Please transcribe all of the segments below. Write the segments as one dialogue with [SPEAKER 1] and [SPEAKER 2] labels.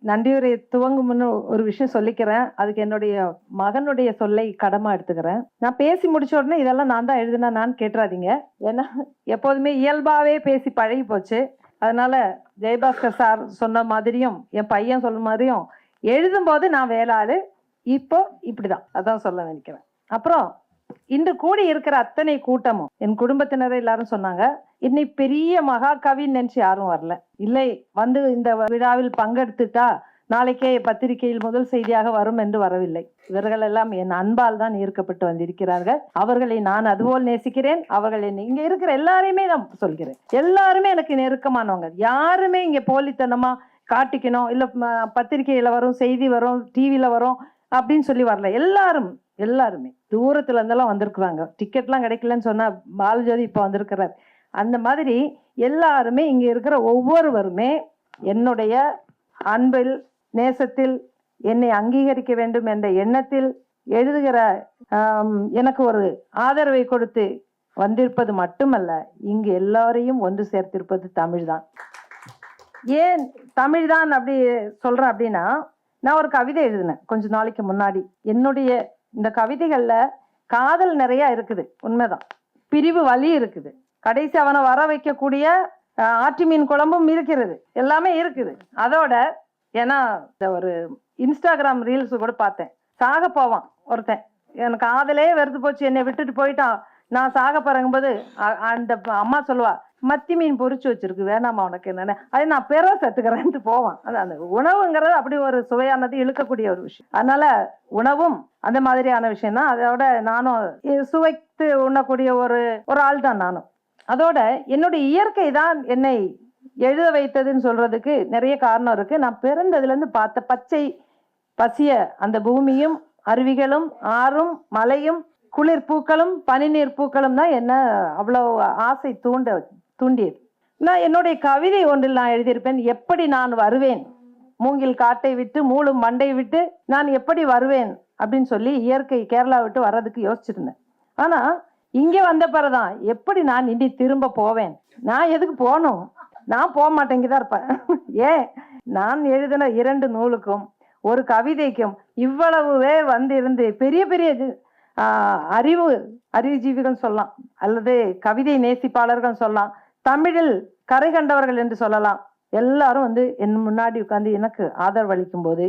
[SPEAKER 1] நன்றியுரை துவங்கும் முன்னு ஒரு விஷயம் சொல்லிக்கிறேன். அதுக்கு என்னுடைய மகனுடைய சொல்லை கடமா எடுத்துக்கிறேன். நான் பேசி முடிச்ச உடனே இதெல்லாம் நான் தான் எழுதினான்னு கேட்டுறாதீங்க. ஏன்னா எப்போதுமே இயல்பாவே பேசி பழகி போச்சு. அதனால ஜெயபாஸ்கர் சார் சொன்ன மாதிரியும் என் பையன் சொன்ன மாதிரியும் எழுதும்போது நான் வேளாளு, இப்போ இப்படிதான் அதான் சொல்ல நினைக்கிறேன். அப்புறம் இன்று கூடி இருக்கிற அத்தனை கூட்டமும் என் குடும்பத்தினரை எல்லாரும் சொன்னாங்க, இன்னைக்கு பெரிய மகாகவின்னு நினைச்சு யாரும் வரல. இல்லை, வந்து இந்த விழாவில் பங்கெடுத்துட்டா நாளைக்கே பத்திரிகையில் முதல் செய்தியாக வரும் என்று வரவில்லை. இவர்கள் எல்லாம் என் அன்பால் தான் ஈர்க்கப்பட்டு வந்திருக்கிறார்கள். அவர்களை நான் அதுபோல் நேசிக்கிறேன். அவர்கள் இங்க இருக்கிற எல்லாரையுமே நான் சொல்கிறேன். எல்லாருமே எனக்கு நெருக்கமானவங்க. யாருமே இங்க போலித்தனமா காட்டிக்கணும், இல்ல பத்திரிகையில வரும், செய்தி வரும், டிவில வரும் அப்படின்னு சொல்லி வரல. எல்லாருமே தூரத்துல இருந்தெல்லாம் வந்திருக்கிறாங்க. டிக்கெட்லாம் கிடைக்கலன்னு சொன்னா பாலஜோதி இப்ப வந்திருக்கிறார். அந்த மாதிரி எல்லாருமே இங்க இருக்கிற ஒவ்வொருவருமே என்னுடைய அன்பில், நேசத்தில், என்னை அங்கீகரிக்க வேண்டும் என்ற எண்ணத்தில் எழுதுகிற எனக்கு ஒரு ஆதரவை கொடுத்து வந்திருப்பது மட்டுமல்ல, இங்கு எல்லாரையும் ஒன்று சேர்த்திருப்பது தமிழ்தான். ஏன் தமிழ்தான் அப்படி சொல்றேன் அப்படின்னா, நான் ஒரு கவிதை எழுதினேன் கொஞ்ச நாளைக்கு முன்னாடி. என்னுடைய இந்த கவிதைகள்ல காதல் நிறைய இருக்குது, உண்மைதான். பிரிவு வலி இருக்குது, கடைசி அவனை வர வைக்கக்கூடிய ஆற்றி மீன் குழம்பும் இருக்கிறது, எல்லாமே இருக்குது. அதோட ஏன்னா ஒரு இன்ஸ்டாகிராம் ரீல்ஸ் கூட பார்த்தேன். சாக போவான் ஒருத்தன், எனக்கு காதலே வெறுத்து போச்சு, என்னை விட்டுட்டு போயிட்டான், நான் சாக பறங்கும்போது அந்த அம்மா சொல்லுவா, மத்தி மீன் பொரிச்சு வச்சிருக்கு, வேணாமா உனக்கு என்னன்னு, அதை நான் பெற சத்துக்கிறேன்ட்டு போவான். அந்த உணவுங்கிறது அப்படி ஒரு சுவையானது, இழுக்கக்கூடிய ஒரு விஷயம். அதனால உணவும் அந்த மாதிரியான விஷயம் தான். அதோட நானும் சுவைத்து உண்ணக்கூடிய ஒரு ஆள் தான் நானும். அதோட என்னுடைய இயற்கை தான் என்னை எழுத வைத்ததுன்னு சொல்றதுக்கு நிறைய காரணம் இருக்கு. நான் பிறந்ததுல இருந்து பார்த்த பச்சை பசிய அந்த பூமியும், அருவிகளும், ஆறும், மலையும், குளிர் பூக்களும், பனிநீர் பூக்களும் தான் என்ன அவ்வளவு ஆசை தூண்டியது. நான் என்னுடைய கவிதை ஒன்றில் நான் எழுதியிருப்பேன், எப்படி நான் வருவேன், மூங்கில் காட்டை விட்டு மூளும் மண்டை விட்டு நான் எப்படி வருவேன் அப்படின்னு சொல்லி இயற்கை கேரளா விட்டு வர்றதுக்கு யோசிச்சிருந்தேன். ஆனா இங்கே வந்த பிறகுதான் எப்படி நான் இனி திரும்ப போவேன், நான் எதுக்கு போகணும், நான் போக மாட்டேங்குதான் இருப்பேன். ஏன், நான் எழுதின 2 நூலுக்கும் ஒரு கவிதைக்கும் இவ்வளவு பேர் வந்து இருந்து பெரிய பெரிய அறிவுஜீவிகள் சொல்லலாம், அல்லது கவிதை நேசிப்பாளர்கள் சொல்லலாம், தமிழில் கரை கண்டவர்கள் என்று சொல்லலாம், எல்லாரும் வந்து என் முன்னாடி உட்காந்து எனக்கு ஆதரவு அளிக்கும் போது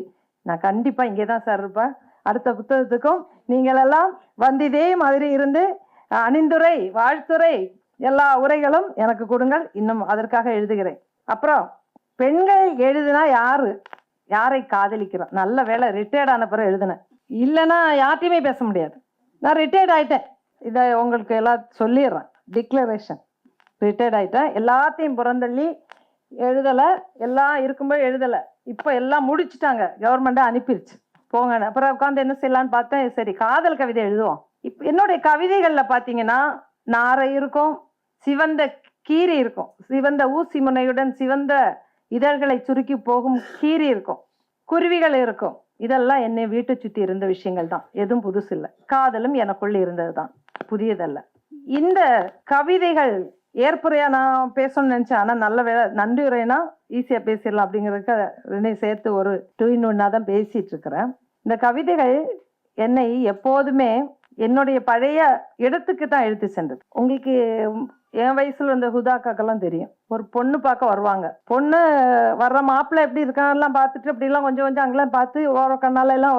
[SPEAKER 1] நான் கண்டிப்பா இங்கேதான் சார் இருப்பேன். அடுத்த புத்தகத்துக்கும் நீங்கள் எல்லாம் வந்து இதே மாதிரி இருந்து அணிந்துரை, வாழ்த்துரை, எல்லா உரைகளும் எனக்கு கொடுங்கள், இன்னும் அதற்காக எழுதுகிறேன். அப்புறம் பெண்கள் எழுதுனா யாரை காதலிக்கிறோம், நல்ல வேலை ரிட்டையர்ட் ஆன பிறகு எழுதுனேன், இல்லைன்னா யார்ட்டையுமே பேச முடியாது. நான் ரிட்டையர்ட் ஆயிட்டேன், இதை உங்களுக்கு எல்லாம் சொல்லிடுறேன், டிக்ளரேஷன். ரிட்டையர்ட் ஆயிட்டேன், எல்லாத்தையும் புறந்தள்ளி எழுதலை, எல்லாம் இருக்கும்போது எழுதலை. இப்போ எல்லாம் முடிச்சுட்டாங்க, கவர்மெண்டே அனுப்பிடுச்சு, போங்க. அப்புறம் உட்காந்து என்ன செய்யலான்னு பார்த்தேன், சரி காதல் கவிதை எழுதுவோம். இப்போ என்னுடைய கவிதைகள்ல பார்த்தீங்கன்னா நாரை இருக்கும், சிவந்த கீரி இருக்கும், சிவந்த ஊசி முனையுடன் சிவந்த இதழ்களை சுருக்கி போகும் கீரி இருக்கும், குருவிகள் இருக்கும். இதெல்லாம் என்னை வீட்டை சுற்றி இருந்த விஷயங்கள் தான், எதுவும் புதுசு இல்லை. காதலும் எனக்குள்ள இருந்தது தான், புதியதல்ல. இந்த கவிதைகள் ஏற்புரையா நான் பேசணும்னு நினைச்சேன், ஆனா நல்ல வேலை நன்றி உரைனா ஈஸியா பேசிடலாம் அப்படிங்கிறதுக்கு சேர்த்து ஒரு 2 in 1 தான் பேசிட்டு இருக்கிறேன். இந்த கவிதைகள் என்னை எப்போதுமே என்னுடைய பழைய இடத்துக்கு தான் எடுத்து சென்றது. உங்களுக்கு என் வயசுல இந்த ஹுதாக்காக்கெல்லாம் தெரியும், ஒரு பொண்ணு பார்க்க வருவாங்க, பொண்ணு வர்ற மாப்பிள்ளை எப்படி இருக்காங்கலாம் பார்த்துட்டு அப்படிலாம் கொஞ்சம் கொஞ்சம் அங்கெல்லாம் பார்த்து ஓர கண்ணால எல்லாம்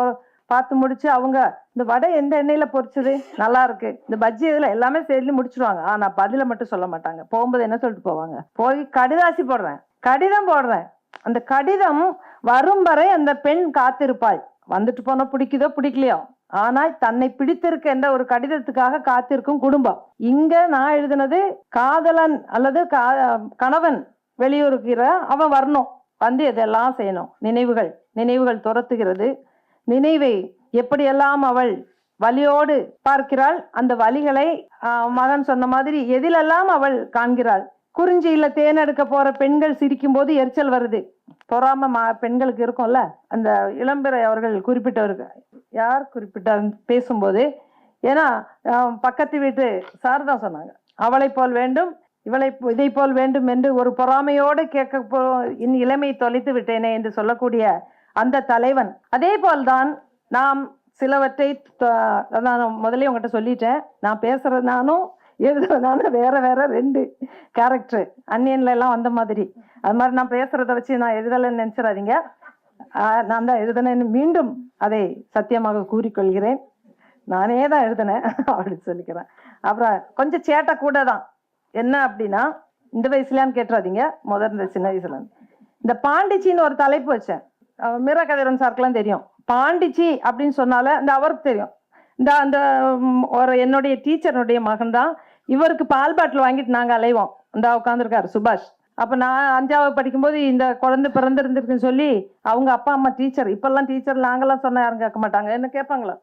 [SPEAKER 1] பார்த்து முடிச்சு, அவங்க இந்த வடை எந்த எண்ணெயில பொரிச்சது, நல்லா இருக்கு, இந்த பஜ்ஜி இதுல எல்லாமே சொல்லி முடிச்சிருவாங்க. ஆனா பதில மட்டும் சொல்ல மாட்டாங்க. போகும்போது என்ன சொல்லிட்டு போவாங்க, போய் கடிதாசி போடுறேன், கடிதம் போடுறேன். அந்த கடிதம் வரும் வரை அந்த பெண் காத்திருப்பாள். வந்துட்டு போனா பிடிக்குதோ பிடிக்கலையோ, ஆனால் தன்னை பிடித்திருக்க என்ற ஒரு கடிதத்துக்காக காத்திருக்கும் குடும்பம். இங்க நான் எழுதினது காதலன் அல்லது கணவன் வெளியூருக்கிற, அவன் வரணும், வந்து இதெல்லாம் செய்யணும். நினைவுகள் துரத்துகிறது. நினைவை எப்படியெல்லாம் அவள் வலியோடு பார்க்கிறாள், அந்த வலிகளை மகன் சொன்ன மாதிரி எதிலெல்லாம் அவள் காண்கிறாள். குறிஞ்சியில தேனெடுக்க போற பெண்கள் சிரிக்கும் போது எரிச்சல் வருது, பொறாம பெண்களுக்கு இருக்கும்ல. அந்த இளம்பிறை அவர்கள் குறிப்பிட்டவர்கள், யார் குறிப்பிட்டார் பேசும்போது, ஏன்னா பக்கத்து வீட்டு சார் தான் சொன்னாங்க, அவளை போல் வேண்டும் இவளை இதை போல் வேண்டும் என்று ஒரு பொறாமையோடு கேட்க இன் இளமை தொலைத்து விட்டேனே என்று சொல்லக்கூடிய அந்த தலைவன். அதே போல்தான் நாம் சிலவற்றை நான் முதலே உங்கள்கிட்ட சொல்லிட்டேன். நான் பேசுறது நானும் எழுதுறதுனாலும் வேற வேற 2 கேரக்டர். அன்னியன்ல எல்லாம் வந்த மாதிரி அது மாதிரி நான் பேசுறத வச்சு நான் எழுதலைன்னு நினைச்சிடாதீங்க. நான் தான் எழுதினேன்னு மீண்டும் அதை சத்தியமாக கூறிக்கொள்கிறேன். நானே தான் எழுதினேன் அப்படின்னு சொல்லிக்கிறேன். அப்புறம் கொஞ்சம் சேட்டை கூட தான். என்ன அப்படின்னா, இந்த வயசுலான்னு கேட்டுறாதீங்க, முதல்ல சின்ன வயசுல இந்த பாண்டிச்சின்னு ஒரு தலைப்பு வச்சேன். மீரா கதிரவன் சாருக்கெல்லாம் தெரியும். பாண்டிச்சி அப்படின்னு சொன்னால இந்த அவருக்கு தெரியும். அந்த ஒரு என்னுடைய டீச்சருடைய மகன் தான். இவருக்கு பால் பாட்டில் வாங்கிட்டு நாங்கள் அலைவோம். இந்த உட்காந்துருக்காரு சுபாஷ். அப்போ நான் 5வது படிக்கும்போது இந்த குழந்தை பிறந்திருந்துருக்குன்னு சொல்லி அவங்க அப்பா அம்மா டீச்சர். இப்பெல்லாம் டீச்சர் நாங்கெல்லாம் சொன்னால் யாரும் கேட்க மாட்டாங்க. என்ன கேட்பாங்களா?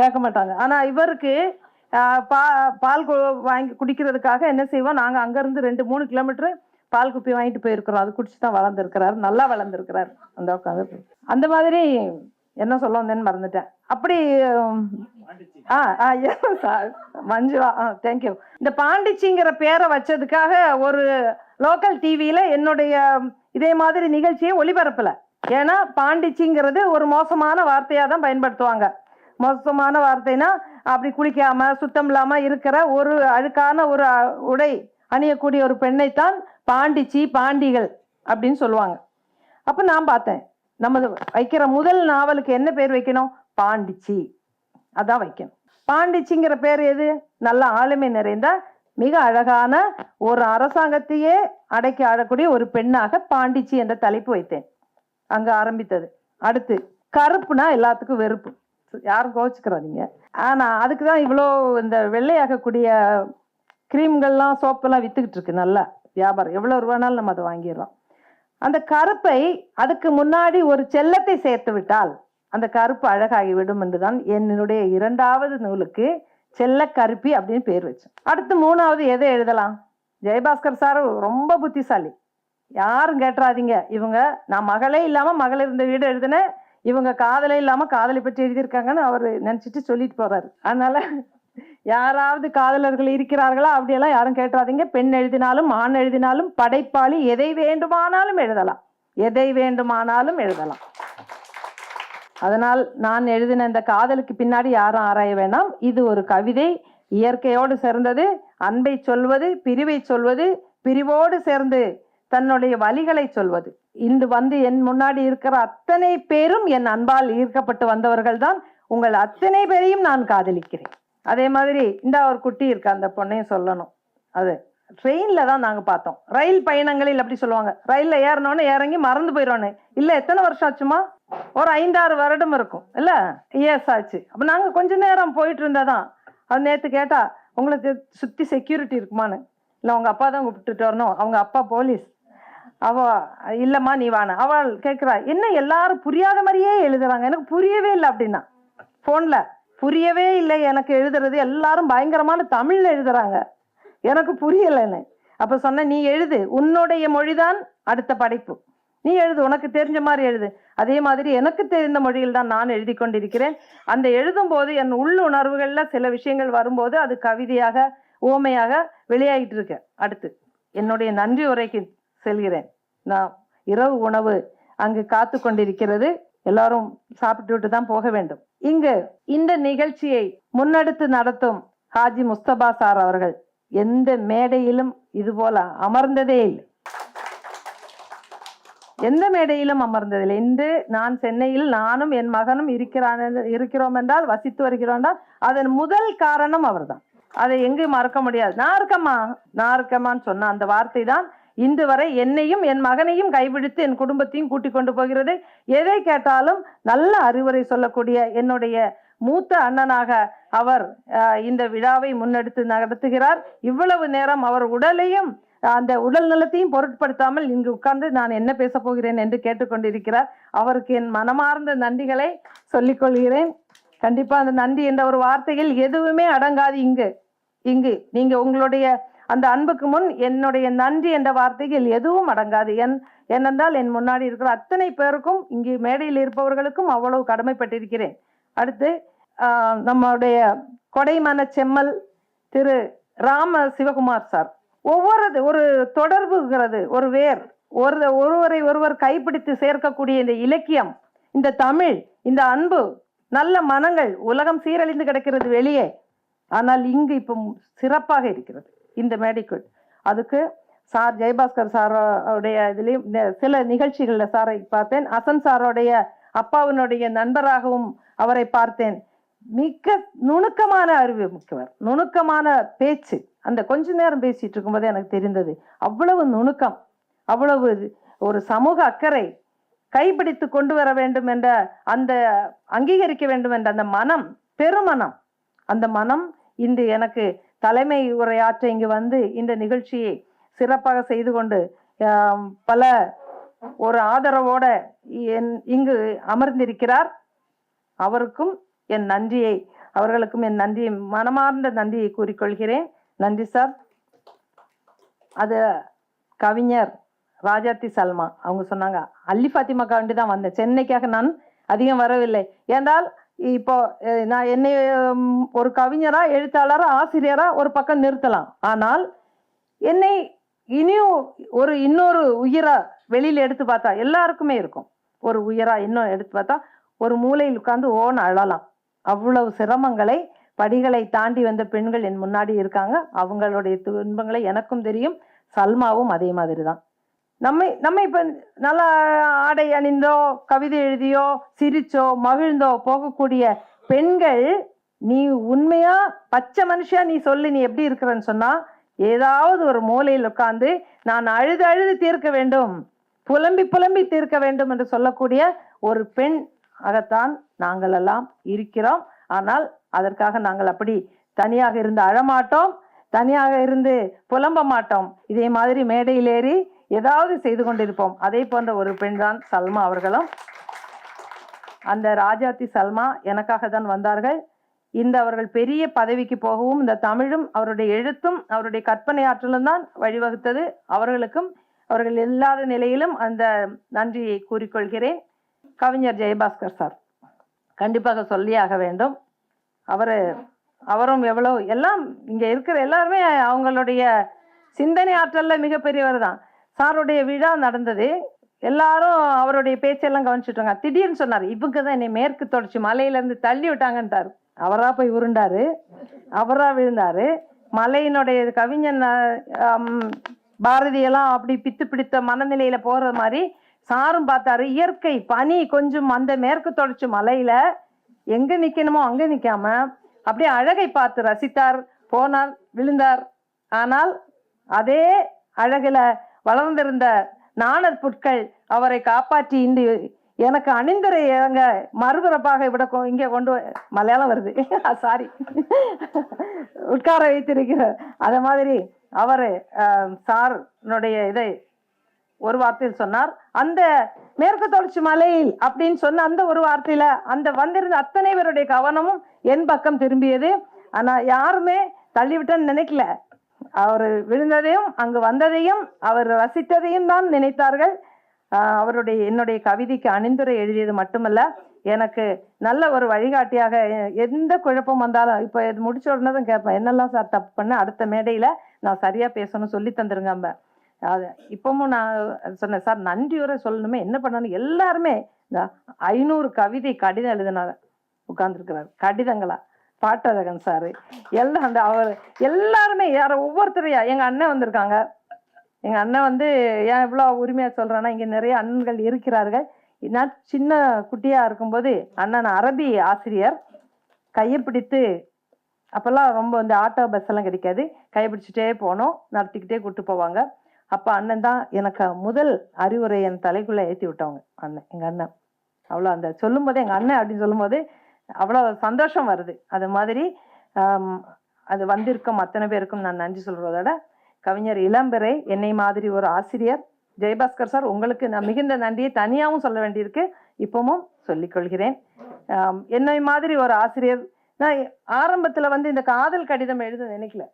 [SPEAKER 1] கேட்க மாட்டாங்க. ஆனால் இவருக்கு பால் வாங்கி குடிக்கிறதுக்காக என்ன செய்வோம், நாங்கள் அங்கேருந்து 2-3 கிலோமீட்டரு பால் குப்பி வாங்கிட்டு போயிருக்கிறோம். அது குடிச்சு தான் வளர்ந்துருக்கிறாரு, நல்லா வளர்ந்துருக்கிறார். அந்த உட்காந்து அந்த மாதிரி என்ன சொல்ல வந்தேன்னு மறந்துட்டேன். அப்படி மஞ்சுவா, தேங்க்யூ. இந்த பாண்டிச்சிங்கிற பேரை வச்சதுக்காக ஒரு லோக்கல் டிவியில என்னுடைய இதே மாதிரி நிகழ்ச்சியை ஒளிபரப்பல. ஏன்னா பாண்டிச்சிங்கிறது ஒரு மோசமான வார்த்தையா தான் பயன்படுத்துவாங்க. மோசமான வார்த்தைனா அப்படி குளிக்காம சுத்தம் இல்லாம இருக்கிற ஒரு அழுக்கான ஒரு உடை அணியக்கூடிய ஒரு பெண்ணைத்தான் பாண்டிச்சி, பாண்டிகள் அப்படின்னு சொல்லுவாங்க. அப்ப நான் பார்த்தேன், நம்ம வைக்கிற முதல் நாவலுக்கு என்ன பேர் வைக்கணும்? பாண்டிச்சி, அதான் வைக்கணும். பாண்டிச்சிங்கிற பேர் எது? நல்ல ஆளுமை நிறைந்த மிக அழகான ஒரு அரசாங்கத்தையே அடக்கி ஆடக்கூடிய ஒரு பெண்ணாக பாண்டிச்சி என்ற தலைப்பு வைத்தேன். அங்க ஆரம்பித்தது. அடுத்து கருப்புனா எல்லாத்துக்கும் வெறுப்பு, யாரும் கோச்சுக்கிறாதீங்க. ஆனா அதுக்குதான் இவ்வளோ இந்த வெள்ளையாகக்கூடிய கிரீம்கள்லாம் சோப்பெல்லாம் வித்துக்கிட்டு இருக்கு. நல்லா வியாபாரம், எவ்வளவு ரூபானாலும் நம்ம அதை வாங்கிடலாம். அந்த கருப்பை அதுக்கு முன்னாடி ஒரு செல்லத்தை சேர்த்து விட்டால் அந்த கருப்பு அழகாகிவிடும் என்றுதான் என்னுடைய 2வது நூலுக்கு செல்ல கருப்பி அப்படின்னு பேர் வச்சேன். அடுத்து 3வது எதை எழுதலாம்? ஜெயபாஸ்கர் சார் ரொம்ப புத்திசாலி, யாரும் கேட்டுறாதீங்க. இவங்க நான் மகளே இல்லாம மகள் இருந்த வீடு எழுதினேன், இவங்க காதலே இல்லாம காதலை பற்றி எழுதியிருக்காங்கன்னு அவர் நினைச்சிட்டு சொல்லிட்டு போறாரு. அதனால யாராவது காதலர்கள் இருக்கிறார்களா அப்படியெல்லாம் யாரும் கேட்டுறாதீங்க. பெண் எழுதினாலும் ஆண் எழுதினாலும் படைப்பாளி எதை வேண்டுமானாலும் எழுதலாம், எதை வேண்டுமானாலும் எழுதலாம். அதனால் நான் எழுதின இந்த காதலுக்கு பின்னாடி யாரும் ஆராய வேண்டாம். இது ஒரு கவிதை, இயற்கையோடு சேர்ந்தது, அன்பை சொல்வது, பிரிவை சொல்வது, பிரிவோடு சேர்ந்து தன்னுடைய வலிகளை சொல்வது. இன்று வந்து என் முன்னாடி இருக்கிற அத்தனை பேரும் என் அன்பால் ஈர்க்கப்பட்டு வந்தவர்கள் தான். உங்கள் அத்தனை பேரையும் நான் காதலிக்கிறேன். அதே மாதிரி இந்த ஒரு குட்டி இருக்கு, அந்த பொண்ணையும் சொல்லணும். அது ட்ரெயின்ல தான் நாங்க பார்த்தோம். ரயில் பயணங்களில் அப்படி சொல்லுவாங்க, ரயில்ல ஏறணும்னு இறங்கி மறந்து போயிடணும். இல்ல எத்தனை வருஷம் ஆச்சுமா? ஒரு 5-6 வருடம் இருக்கும் இல்ல, இயர்ஸ் ஆச்சு. அப்ப நாங்க கொஞ்ச நேரம் போயிட்டு இருந்தாதான் அது நேத்து கேட்டா, உங்களுக்கு சுத்தி செக்யூரிட்டி இருக்குமான்னு. இல்ல உங்க அப்பா தான் கூப்பிட்டுட்டு வரணும், அவங்க அப்பா போலீஸ். அவ இல்லம்மா நீ வான. அவள் கேட்கிறா, என்ன எல்லாரும் புரியாத மாதிரியே எழுதுறாங்க, எனக்கு புரியவே இல்லை அப்படின்னா. போன்ல புரியவே இல்லை எனக்கு எழுதுறது, எல்லாரும் பயங்கரமான தமிழ்ல எழுதுறாங்க, எனக்கு புரியலைன்னு. அப்ப சொன்ன, நீ எழுது, உன்னுடைய மொழிதான் அடுத்த படைப்பு, நீ எழுது, உனக்கு தெரிஞ்ச மாதிரி எழுது. அதே மாதிரி எனக்கு தெரிந்த மொழியில் தான் நான் எழுதி கொண்டிருக்கிறேன். அந்த எழுதும் போது என் உள்ளுணர்வுகள்ல சில விஷயங்கள் வரும்போது அது கவிதையாக ஓமையாக வெளியாகிட்டு இருக்கு. அடுத்து என்னுடைய நன்றி உரைக்கு செல்கிறேன். நான் இரவு உணவு அங்கு காத்து கொண்டிருக்கிறது, எல்லாரும் சாப்பிட்டு தான் போக வேண்டும். இங்கு இந்த நிகழ்ச்சியை முன்னெடுத்து நடத்தும் ஹாஜி முஸ்தபா சார் அவர்கள் எந்த மேடையிலும் இது போல அமர்ந்ததே இல்லை, எந்த மேடையிலும் அமர்ந்ததில்லை. இன்று நான் சென்னையில் நானும் என் மகனும் இருக்கிறோம் என்றால், வசித்து வருகிறோம் என்றால் அதன் முதல் காரணம் அவர்தான். அதை எங்கு மறக்க முடியாது. நான் இருக்கமான்னு சொன்ன அந்த வார்த்தை தான் இன்று வரை என்னையும் என் மகனையும் கைபிடித்து என் குடும்பத்தையும் கூட்டிக் கொண்டு போகிறது. எதை கேட்டாலும் நல்ல அறிவுரை சொல்லக்கூடிய என்னுடைய மூத்த அண்ணனாக அவர் இந்த விழாவை முன்னெடுத்து நடத்துகிறார். இவ்வளவு நேரம் அவர் உடலையும் அந்த உடல் நலத்தையும் பொருட்படுத்தாமல் இங்கு உட்கார்ந்து நான் என்ன பேச போகிறேன் என்று கேட்டுக்கொண்டிருக்கிறார். அவருக்கு என் மனமார்ந்த நன்றிகளை சொல்லிக் கொள்கிறேன். கண்டிப்பா அந்த நன்றி என்ற ஒரு வார்த்தையில் எதுவுமே அடங்காது. இங்கு நீங்க உங்களுடைய அந்த அன்புக்கு முன் என்னுடைய நன்றி என்ற வார்த்தையில் எதுவும் அடங்காது. ஏனென்றால் என் முன்னாடி இருக்கிற அத்தனை பேருக்கும், இங்கு மேடையில் இருப்பவர்களுக்கும் அவ்வளவு கடமைப்பட்டிருக்கிறேன். அடுத்து நம்முடைய கொடைமன செம்மல் திரு ராம சிவகுமார் சார், ஒரு தொடர்புங்கிறது, ஒரு வேர், ஒருவரை ஒருவர் கைப்பிடித்து சேர்க்கக்கூடிய இந்த இலக்கியம், இந்த தமிழ், இந்த அன்பு, நல்ல மனங்கள். உலகம் சீரழிந்து கிடக்கிறது வெளியே, ஆனால் இங்கு இப்போ சிறப்பாக இருக்கிறது இந்த மேடைக்குள். அதுக்கு சார் ஜெயபாஸ்கர் சாரோடைய இதுலேயும் சில நிகழ்ச்சிகளில் சாரை பார்த்தேன். அசன் சாரோடைய அப்பாவினுடைய நண்பராகவும் அவரை பார்த்தேன். மிக நுணுக்கமான அறிவு மிக்கவர், நுணுக்கமான பேச்சு. அந்த கொஞ்ச நேரம் பேசிட்டு இருக்கும்போதே எனக்கு தெரிந்தது அவ்வளவு நுணுக்கம், அவ்வளவு ஒரு சமூக அக்கறை, கைப்பிடித்து கொண்டு வர வேண்டும் என்ற அந்த அங்கீகரிக்க வேண்டும் என்ற அந்த மனம், பெருமனம், அந்த மனம் இன்று எனக்கு தலைமை உரையாற்ற இங்கு வந்து இந்த நிகழ்ச்சியை சிறப்பாக செய்து கொண்டு பல ஒரு ஆதரவோட இங்கு அமர்ந்திருக்கிறார். அவருக்கும் என் நன்றியை, அவர்களுக்கும் என் நன்றியை, மனமார்ந்த நன்றியை கூறிக்கொள்கிறேன். நன்றி சார். அது கவிஞர் ராஜாத்தி சல்மா அவங்க சொன்னாங்க, அல்லி ஃபாத்திமாக்கா வேண்டி தான் வந்தேன், சென்னைக்காக நான் அதிகம் வரவில்லை. ஏன்றால் இப்போ நான் என்னை ஒரு கவிஞரா, எழுத்தாளரா, ஆசிரியரா ஒரு பக்கம் நிறுத்தலாம். ஆனால் என்னை இனியும் இன்னொரு உயிரா வெளியில எடுத்து பார்த்தா எல்லாருக்குமே இருக்கும். ஒரு உயிரா இன்னும் எடுத்து பார்த்தா ஒரு மூலையில் உட்கார்ந்து ஓன அழலாம். அவ்வளவு சிரமங்களை, படிகளை தாண்டி வந்த பெண்கள் என் முன்னாடி இருக்காங்க. அவங்களுடைய துன்பங்களை எனக்கும் தெரியும். சல்மாவும் அதே மாதிரி தான். நம்ம இப்ப நல்லா ஆடை அணிந்தோ, கவிதை எழுதியோ, சிரிச்சோ, மகிழ்ந்தோ போகக்கூடிய பெண்கள், நீ உண்மையா பச்சை மனுஷா நீ சொல்லு, நீ எப்படி இருக்கிறன்னு சொன்னா, ஏதாவது ஒரு மூலையில் உட்கார்ந்து நான் அழுது அழுது தீர்க்க வேண்டும், புலம்பி புலம்பி தீர்க்க வேண்டும் என்று சொல்லக்கூடிய ஒரு பெண் ஆகத்தான் நாங்கள் எல்லாம் இருக்கிறோம். ஆனால் அதற்காக நாங்கள் அப்படி தனியாக இருந்து அழமாட்டோம், தனியாக இருந்து புலம்ப மாட்டோம். இதே மாதிரி மேடையில் ஏறி ஏதாவது செய்து கொண்டிருப்போம். அதே போன்ற ஒரு பெண் தான் சல்மா அவர்களும். அந்த ராஜாத்தி சல்மா எனக்காக தான் வந்தார்கள். இந்த அவர்கள் பெரிய பதவிக்கு போகவும் இந்த தமிழும் அவருடைய எழுத்தும் அவருடைய கற்பனை ஆற்றலும் தான் வழிவகுத்தது. அவர்களுக்கும் அவர்கள் இல்லாத நிலையிலும் அந்த நன்றியை கூறிக்கொள்கிறேன். கவிஞர் ஜெயபாஸ்கர் சார் கண்டிப்பாக சொல்லியாக வேண்டும். அவரும் எவ்வளவு எல்லாம் இங்க இருக்கிற எல்லாருமே அவங்களுடைய சிந்தனை ஆற்றல்ல மிகப்பெரியவர் தான். சாருடைய விழா நடந்தது, எல்லாரும் அவருடைய பேச்செல்லாம் கவனிச்சுட்டாங்க. திடீர்னு சொன்னார், இவங்க தான் என்னை மேற்கு தொடர்ச்சி மலையில இருந்து தள்ளி விட்டாங்கன்றாரு. அவரா போய் உருண்டாரு, அவரா விழுந்தாரு. மலையினுடைய கவிஞன் பாரதியெல்லாம் அப்படி பித்து பிடித்த மனநிலையில போற மாதிரி சாரும் பார்த்தாரு. இயற்கை பனி கொஞ்சம் அந்த மேற்கு தொடர்ச்சி மலையில எங்க நிக்கணுமோ அங்க நிக்காம அப்படியே அழகை பார்த்து ரசித்தார், போனார், விழுந்தார். ஆனால் அதே அழகுல வளர்ந்திருந்த நாணர் புட்கள் அவரை காப்பாற்றி இந்த எனக்கு அணிந்தரை இறங்க மறுபிறப்பாக விட இங்கே கொண்டு மலையாளம் வருது சாரி உட்கார வைத்திருக்கிறார். அத மாதிரி அவரு சாருடைய இதை ஒரு வார்த்தையில் சொன்னார். அந்த மேற்கு தொடர்ச்சி மலையில் அப்படின்னு சொன்ன அந்த ஒரு வார்த்தையில அந்த வந்திருந்த அத்தனை பேருடைய கவனமும் என் பக்கம் திரும்பியது. ஆனா யாருமே தள்ளிவிட்டேன்னு நினைக்கல. அவர் விழுந்ததையும் அங்கு வந்ததையும் அவர் ரசித்ததையும் தான் நினைத்தார்கள். என்னுடைய கவிதைக்கு அணிந்துரை எழுதியது மட்டுமல்ல, எனக்கு நல்ல ஒரு வழிகாட்டியாக, எந்த குழப்பம் வந்தாலும் இப்போ இது முடிச்ச உடனே தான் கேட்பேன், என்னெல்லாம் சார் தப்பு பண்ண, அடுத்த மேடையில நான் சரியா பேசணும் சொல்லி தந்துருங்க. அது இப்பவும் நான் சொன்னேன், சார் நன்றியுரை சொல்லணுமே, என்ன பண்ணணும். எல்லாருமே இந்த 500 கவிதை கடிதம் எழுதினாங்க, உட்கார்ந்துருக்கிறார். கடிதங்களா, பாட்டழகன் சாரு எல்லாம் அந்த அவர் எல்லாருமே யார ஒவ்வொருத்தரையா. எங்க அண்ணன் வந்திருக்காங்க. எங்க அண்ணன் வந்து ஏன் இவ்வளோ உரிமையா சொல்றேன்னா, இங்க நிறைய அண்ணன்கள் இருக்கிறார்கள். நான் சின்ன குட்டியா இருக்கும்போது அண்ணன் அரபி ஆசிரியர் கையை பிடித்து, அப்பெல்லாம் ரொம்ப இந்த ஆட்டோ பஸ் எல்லாம் கிடைக்காது, கையை பிடிச்சிட்டே போனோம், நடத்திக்கிட்டே கூப்பிட்டு போவாங்க. அப்ப அண்ணன் தான் எனக்கு முதல் அறிவுரை என் தலைக்குள்ள ஏற்றி விட்டவங்க அண்ணன், எங்க அண்ணன். அவ்வளோ அந்த சொல்லும் போதே எங்க அண்ணன் அப்படின்னு சொல்லும் போது அவ்வளோ சந்தோஷம் வருது. அது மாதிரி அது வந்திருக்கும் அத்தனை பேருக்கும் நான் நன்றி சொல்றதோட, கவிஞர் இளம்பிறை என்னை மாதிரி ஒரு ஆசிரியர் ஜெயபாஸ்கர் சார், உங்களுக்கு நான் மிகுந்த நன்றியை தனியாகவும் சொல்ல வேண்டியிருக்கு, இப்பவும் சொல்லிக் கொள்கிறேன். என்னை மாதிரி ஒரு ஆசிரியர், நான் ஆரம்பத்துல வந்து இந்த காதல் கடிதம் எழுத நினைக்கல.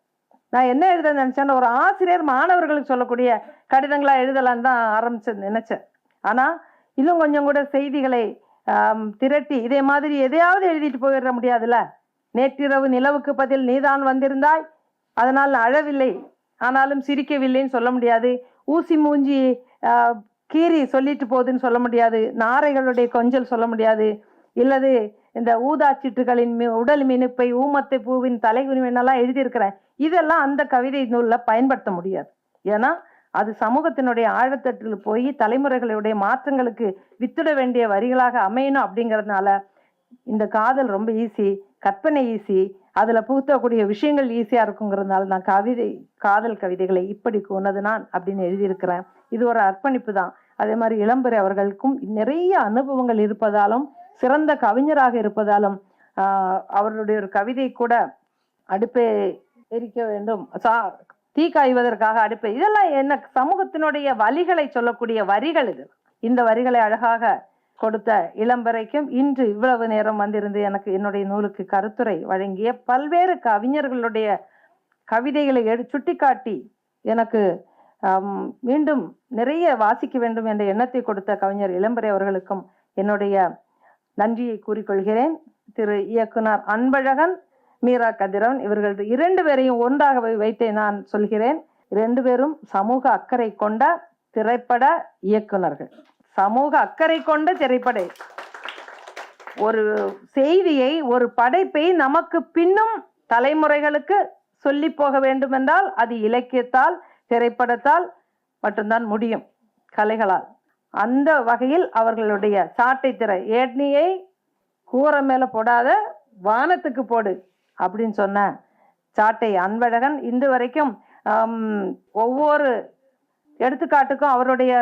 [SPEAKER 1] நான் என்ன எழுத நினைச்சேன்னா, ஒரு ஆசிரியர் மாணவர்களுக்கு சொல்லக்கூடிய கடிதங்களா எழுதலான்னு தான் நினைச்சேன். ஆனா இன்னும் கொஞ்சம் கூட செய்திகளை திரட்டி இதே மாதிரி எதையாவது எழுதிட்டு போயிட முடியாதுல்ல. நேற்றிரவு நிலவுக்கு பதில் நீதான் வந்திருந்தாய், அதனால் அழவில்லை ஆனாலும் சிரிக்கவில்லைன்னு சொல்ல முடியாது. ஊசி மூஞ்சி கீரி சொல்லிட்டு போகுதுன்னு சொல்ல முடியாது. நாரைகளுடைய கொஞ்சல் சொல்ல முடியாது. இல்லது இந்த ஊதாச்சிட்டுகளின் உடல் மினுப்பை ஊமத்தை பூவின் தலைகுனிவென்னெல்லாம் எழுதியிருக்கிறேன். இதெல்லாம் அந்த கவிதை நூலில் பயன்படுத்த முடியாது. ஏன்னா அது சமூகத்தினுடைய ஆழத்தட்டில் போய் தலைமுறைகளுடைய மாற்றங்களுக்கு வித்திட வேண்டிய வரிகளாக அமையணும். அப்படிங்கிறதுனால இந்த காதல் ரொம்ப ஈஸி, கற்பனை ஈஸி, அதுல புகுத்தக்கூடிய விஷயங்கள் ஈஸியா இருக்குங்கிறதுனால நான் காதல் கவிதைகளை இப்படி கொண்டது நான் அப்படின்னு எழுதியிருக்கிறேன். இது ஒரு அர்ப்பணிப்பு தான். அதே மாதிரி இளம்பெறை அவர்களுக்கும் நிறைய அனுபவங்கள் இருப்பதாலும் சிறந்த கவிஞராக இருப்பதாலும் அவருடைய ஒரு கவிதை கூட அடுப்பை எரிக்க வேண்டும், தீ காய்வதற்காக அடுப்பை, இதெல்லாம் என்ன சமூகத்தினுடைய வழிகளை சொல்லக்கூடிய வரிகள். இது இந்த வரிகளை அழகாக கொடுத்த இளம்பெறைக்கும் இன்று இவ்வளவு நேரம் வந்திருந்து எனக்கு என்னுடைய நூலுக்கு கருத்துரை வழங்கிய பல்வேறு கவிஞர்களுடைய கவிதைகளை சுட்டிக்காட்டி எனக்கு மீண்டும் நிறைய வாசிக்க வேண்டும் என்ற எண்ணத்தை கொடுத்த கவிஞர் இளம்பெறை அவர்களுக்கும் என்னுடைய நன்றியை கூறிக்கொள்கிறேன். திரு இயக்குனர் அன்பழகன், மீரா கதிரவன் இவர்கள் 2 பேரையும் ஒன்றாக வைத்தே நான் சொல்கிறேன். 2 பேரும் சமூக அக்கறை கொண்ட திரைப்பட இயக்குனர்கள். சமூக அக்கறை கொண்ட திரைப்பட ஒரு செய்தியை, ஒரு படைப்பை நமக்கு பின்னும் தலைமுறைகளுக்கு சொல்லி போக வேண்டும் என்றால் அது இலக்கியத்தால், திரைப்படத்தால் மட்டும்தான் முடியும், கலைகளால். அந்த வகையில் அவர்களுடைய சாட்டை திரை, ஏட்னியை கூரை மேல போடாத வானத்துக்கு போடு அப்படின்னு சொன்ன சாட்டை அன்பழகன் இன்று வரைக்கும் ஒவ்வொரு எடுத்துக்காட்டுக்கும் அவருடைய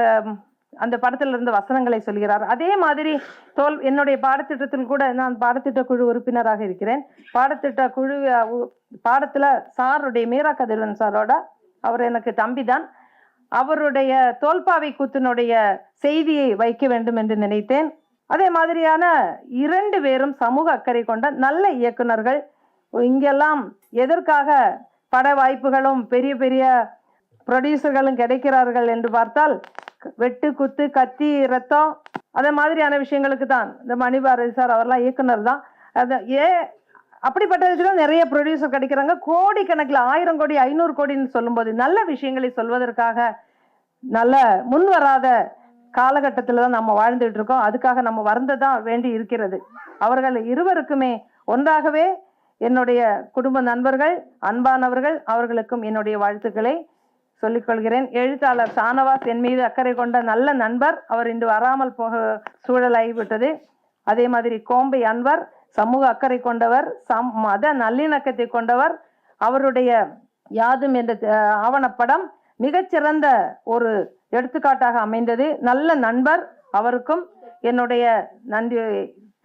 [SPEAKER 1] அந்த படத்துல இருந்து வசனங்களை சொல்கிறார். அதே மாதிரி என்னுடைய பாடத்திட்டத்தில் கூட நான் பாடத்திட்ட குழு உறுப்பினராக இருக்கிறேன். பாடத்திட்ட குழு பாடத்துல சாருடைய மீரா கதிரவன் சாரோட, அவர் எனக்கு தம்பி தான், அவருடைய தோல்பாவை கூத்தினுடைய செய்தியை வைக்க வேண்டும் என்று நினைத்தேன். அதே மாதிரியான 2 பேரும் சமூக அக்கறை கொண்ட நல்ல இயக்குனர்கள். இங்கெல்லாம் எதற்காக பட வாய்ப்புகளும் பெரிய பெரிய ப்ரொடியூசர்களும் கிடைக்கிறார்கள் என்று பார்த்தால் வெட்டு குத்து கத்தி ரத்தம் அதே மாதிரியான விஷயங்களுக்கு தான். இந்த மணிபாரதி சார் அவர்லாம் இயக்குனர் தான். அப்படிப்பட்டதுக்கு தான் நிறைய ப்ரொடியூசர் கிடைக்கிறாங்க. கோடிக்கணக்கில் 1000 கோடி 500 கோடின்னு சொல்லும்போது நல்ல விஷயங்களை சொல்வதற்காக நல்ல முன் வராத காலகட்டத்தில் தான் நம்ம வாழ்ந்துட்டு இருக்கோம். அதுக்காக நம்ம வருந்ததான் வேண்டி இருக்கிறது. அவர்கள் இருவருக்குமே ஒன்றாகவே என்னுடைய குடும்ப நண்பர்கள், அன்பானவர்கள், அவர்களுக்கும் என்னுடைய வாழ்த்துக்களை சொல்லிக்கொள்கிறேன். எழுத்தாளர் ஷானவாஸ் என் மீது அக்கறை கொண்ட நல்ல நண்பர். அவர் இன்று வராமல் போக சூழலாகிவிட்டது. அதே மாதிரி கோம்பை அன்வர் சமூக அக்கறை கொண்டவர், மத நல்லிணக்கத்தை கொண்டவர். அவருடைய யாதும் என்ற ஆவணப்படம் மிகச்சிறந்த ஒரு எடுத்துக்காட்டாக அமைந்தது. நல்ல நண்பர், அவருக்கும் என்னுடைய நன்றியை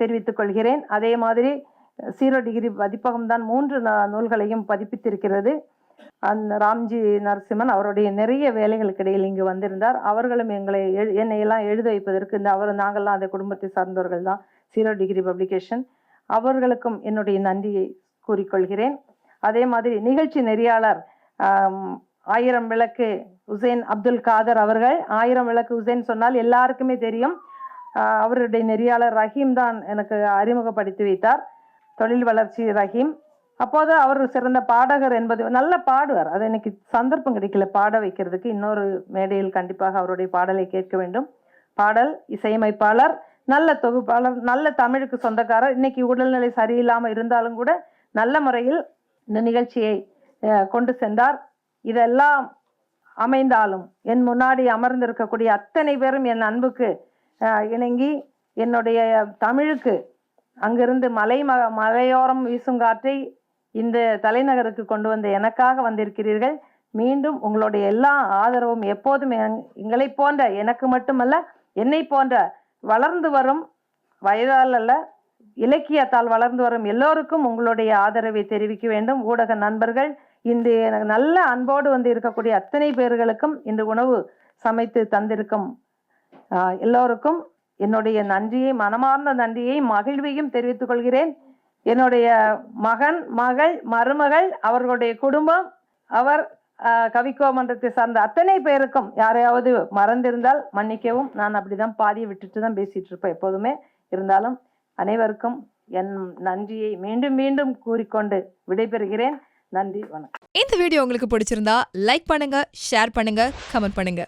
[SPEAKER 1] தெரிவித்துக் கொள்கிறேன். அதே மாதிரி 0 டிகிரி பதிப்பகம்தான் 3 நூல்களையும் பதிப்பித்திருக்கிறது. அந்த ராம்ஜி நரசிம்மன் அவருடைய நிறைய வேலைகளுக்கு இடையில் இங்கு வந்திருந்தார். அவர்களும் என்னையெல்லாம் எழுத வைப்பதற்கு நாங்கள்லாம் அந்த குடும்பத்தை சார்ந்தவர்கள் தான். 0 டிகிரி பப்ளிகேஷன் அவர்களுக்கும் என்னுடைய நன்றியை கூறிக்கொள்கிறேன். அதே மாதிரி நிகழ்ச்சி நெறியாளர் 1000 விளக்கு உசேன் அப்துல் காதர் அவர்கள். 1000 விளக்கு உசேன் சொன்னால் எல்லாருக்குமே தெரியும். அவருடைய நெறியாளர் ரஹீம் தான் எனக்கு அறிமுகப்படுத்தி வைத்தார். தொழில் வளர்ச்சி ரஹீம். அப்போது அவர் சிறந்த பாடகர் என்பது, நல்ல பாடுவார். அது எனக்கு சந்தர்ப்பம் கிடைக்கல பாட வைக்கிறதுக்கு. இன்னொரு மேடையில் கண்டிப்பாக அவருடைய பாடலை கேட்க வேண்டும். பாடல் இசையமைப்பாளர், நல்ல தொகுப்பாளர், நல்ல தமிழுக்கு சொந்தக்காரர். இன்னைக்கு உடல்நிலை சரியில்லாமல் இருந்தாலும் கூட நல்ல முறையில் இந்த நிகழ்ச்சியை கொண்டு சென்றார். இதெல்லாம் அமைந்தாலும் என் முன்னாடி அமர்ந்திருக்கக்கூடிய அத்தனை பேரும் என் அன்புக்கு இணங்கி என்னுடைய தமிழுக்கு அங்கிருந்து மலையோரம் வீசும் காற்றை இந்த தலைநகருக்கு கொண்டு வந்த எனக்காக வந்திருக்கிறீர்கள். மீண்டும் உங்களுடைய எல்லா ஆதரவும் எப்போதும் எங்களை போன்ற, எனக்கு மட்டுமல்ல என்னை போன்ற வளர்ந்து வரும், வயதால் அல்ல இலக்கியத்தால் வளர்ந்து வரும் எல்லோருக்கும் உங்களுடைய ஆதரவை தெரிவிக்க வேண்டும். ஊடக நண்பர்கள், இன்று எனக்கு நல்ல அன்போடு வந்து இருக்கக்கூடிய அத்தனை பேர்களுக்கும் இன்று உணவு சமைத்து தந்திருக்கும் எல்லோருக்கும் என்னுடைய நன்றியை, மனமார்ந்த நன்றியை, மகிழ்வையும் தெரிவித்துக் கொள்கிறேன். என்னுடைய மகன், மகள், மருமகள், அவர்களுடைய குடும்பம், அவர் கவிக்கோ மன்றத்தை சார்ந்த அத்தனை பேருக்கும் யாரையாவது மறந்திருந்தால் மன்னிக்கவும். நான் அப்படிதான் பாதியை விட்டுட்டு தான் பேசிட்டு இருப்பேன் எப்போதுமே. இருந்தாலும் அனைவருக்கும் என் நன்றியை மீண்டும் மீண்டும் கூறிக்கொண்டு விடைபெறுகிறேன். நன்றி, வணக்கம்.
[SPEAKER 2] இந்த வீடியோ உங்களுக்கு பிடிச்சிருந்தா லைக் பண்ணுங்க, ஷேர் பண்ணுங்க, கமெண்ட் பண்ணுங்க.